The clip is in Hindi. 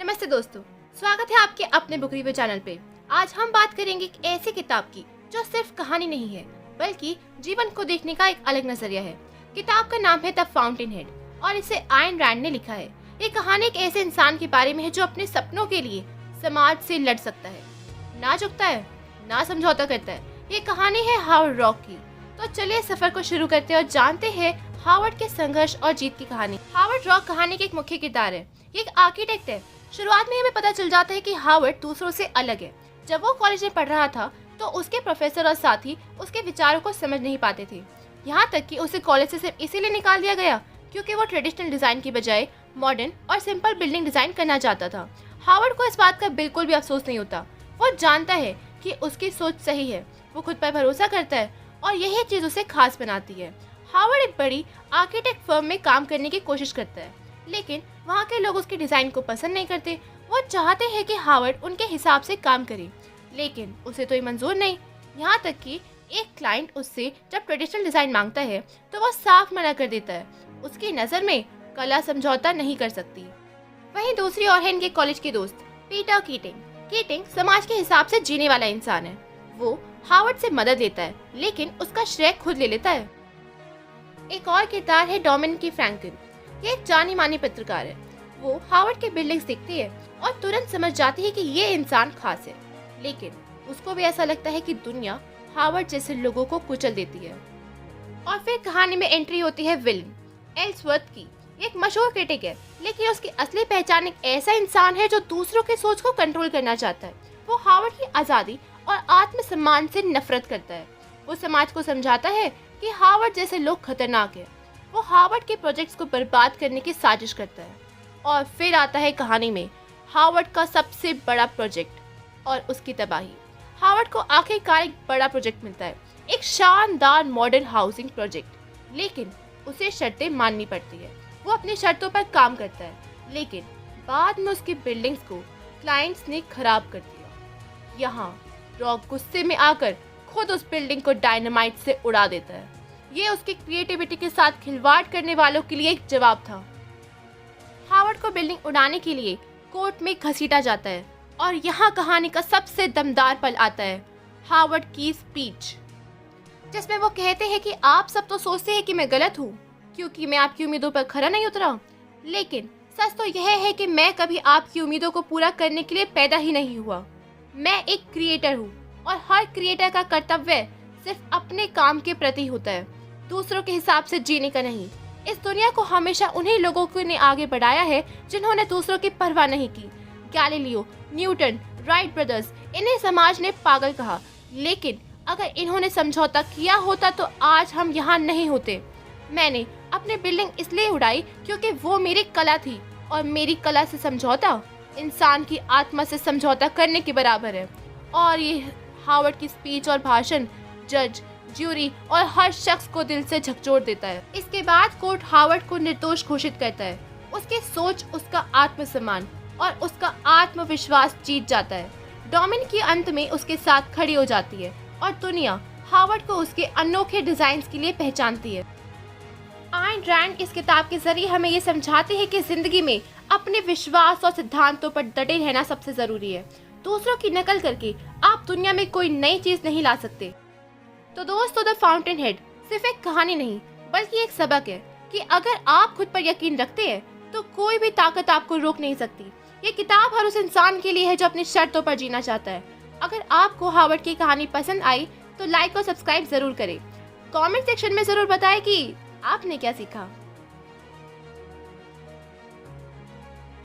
नमस्ते दोस्तों, स्वागत है आपके अपने बुक रिव्यू चैनल पे। आज हम बात करेंगे एक ऐसी किताब की जो सिर्फ कहानी नहीं है बल्कि जीवन को देखने का एक अलग नजरिया है। किताब का नाम है द फाउंटेन हेड और इसे आयन रैंड ने लिखा है। ये कहानी एक ऐसे इंसान के बारे में है जो अपने सपनों के लिए समाज से लड़ सकता है, ना झुकता है, ना समझौता करता है। ये कहानी है हावर्ड रॉक की। तो चलिए सफर को शुरू करते हैं और जानते हैं हावर्ड के संघर्ष और जीत की कहानी। हावर्ड रॉक कहानी के एक मुख्य किरदार है। ये एक आर्किटेक्ट है। शुरुआत में हमें पता चल जाता है कि हावर्ड दूसरों से अलग है। जब वो कॉलेज में पढ़ रहा था तो उसके प्रोफेसर और साथी उसके विचारों को समझ नहीं पाते थे। यहाँ तक कि उसे कॉलेज से सिर्फ इसीलिए निकाल दिया गया क्योंकि वो ट्रेडिशनल डिजाइन की बजाय मॉडर्न और सिंपल बिल्डिंग डिजाइन करना चाहता था। हावर्ड को इस बात का बिल्कुल भी अफसोस नहीं होता। वो जानता है कि उसकी सोच सही है, वो खुद पर भरोसा करता है और यही चीज उसे खास बनाती है। हावर्ड एक बड़ी आर्किटेक्ट फर्म में काम करने की कोशिश करता है, लेकिन वहाँ के लोग उसके डिजाइन को पसंद नहीं करते। वो चाहते हैं कि हावर्ड उनके हिसाब से काम करे, लेकिन उसे तो ये मंजूर नहीं। यहाँ तक कि एक क्लाइंट उससे जब ट्रेडिशनल डिजाइन मांगता है तो वो साफ मना कर देता है। उसकी नजर में कला समझौता नहीं कर सकती। वहीं दूसरी ओर है इनके कॉलेज के दोस्त पीटर कीटिंग। कीटिंग समाज के हिसाब से जीने वाला इंसान है। वो हावर्ड से मदद लेता है, लेकिन उसका श्रेय खुद ले लेता है। एक और किरदार है डोमिनिक फ्रैंकलिन। ये एक जानी मानी पत्रकार है। वो हावर्ड के बिल्डिंग्स देखती है और तुरंत समझ जाती है कि ये इंसान खास है, लेकिन उसको भी ऐसा लगता है कि दुनिया हावर्ड जैसे लोगों को कुचल देती है। और फिर कहानी में एंट्री होती है विलन एल्सवर्थ की। एक मशहूर क्रिटिक है, लेकिन उसकी असली पहचान एक ऐसा इंसान है जो दूसरों की सोच को कंट्रोल करना चाहता है। वो हावर्ड की आज़ादी और आत्मसम्मान से नफरत करता है। वो समाज को समझाता है कि हावर्ड जैसे लोग खतरनाक है। वो हावर्ड के प्रोजेक्ट्स को बर्बाद करने की साजिश करता है। और फिर आता है कहानी में हावर्ड का सबसे बड़ा प्रोजेक्ट और उसकी तबाही। हावर्ड को आखिरकार एक बड़ा प्रोजेक्ट मिलता है, एक शानदार मॉडर्न हाउसिंग प्रोजेक्ट, लेकिन उसे शर्तें माननी पड़ती है। वो अपनी शर्तों पर काम करता है, लेकिन बाद में उसकी बिल्डिंग्स को क्लाइंट्स ने खराब कर दिया। यहाँ रॉक गुस्से में आकर खुद उस बिल्डिंग को डायनामाइट से उड़ा देता है। ये उसकी क्रिएटिविटी के साथ खिलवाड़ करने वालों के लिए एक जवाब था। हावर्ड को बिल्डिंग उड़ाने के लिए कोर्ट में घसीटा जाता है और यहाँ कहानी का सबसे दमदार पल आता है, हावर्ड की स्पीच, जिसमें वो कहते हैं कि आप सब तो सोचते हैं कि मैं गलत हूँ क्योंकि मैं आपकी उम्मीदों पर खरा नहीं उतरा, लेकिन सच तो यह है कि मैं कभी आपकी उम्मीदों को पूरा करने के लिए पैदा ही नहीं हुआ। मैं एक क्रिएटर हूँ और हर क्रिएटर का कर्तव्य सिर्फ अपने काम के प्रति होता है, दूसरों के हिसाब से जीने का नहीं। इस दुनिया को हमेशा उन्हीं लोगों ने आगे बढ़ाया है जिन्होंने दूसरों की परवाह नहीं की। गैलीलियो, न्यूटन, राइट ब्रदर्स, इन्हें समाज ने पागल कहा, लेकिन अगर इन्होंने समझौता किया होता तो आज हम यहाँ नहीं होते। मैंने अपनी बिल्डिंग इसलिए उड़ाई क्योंकि वो मेरी कला थी, और मेरी कला से समझौता इंसान की आत्मा से समझौता करने के बराबर है। और ये हावर्ड की स्पीच और भाषण जज, ज्यूरी और हर शख्स को दिल से झकझोर देता है। इसके बाद कोर्ट हावर्ड को निर्दोष घोषित करता है। उसकी सोच, उसका आत्मसम्मान और उसका आत्मविश्वास जीत जाता है। डोमिनिक की अंत में उसके साथ खड़ी हो जाती है और दुनिया हावर्ड को उसके अनोखे डिजाइन के लिए पहचानती है। आयन रैंड इस किताब के जरिए हमें ये समझाती है कि जिंदगी में अपने विश्वास और सिद्धांतों पर डटे रहना सबसे जरूरी है। दूसरों की नकल करके आप दुनिया में कोई नई चीज नहीं ला सकते। तो दोस्तों, द फाउंटेन हेड सिर्फ एक कहानी नहीं बल्कि एक सबक है कि अगर आप खुद पर यकीन रखते हैं तो कोई भी ताकत आपको रोक नहीं सकती। ये किताब हर उस इंसान के लिए है जो अपनी शर्तों पर जीना चाहता है। अगर आपको हावर्ड की कहानी पसंद आई तो लाइक और सब्सक्राइब जरूर करें। कमेंट सेक्शन में जरूर बताएं कि आपने क्या सीखा।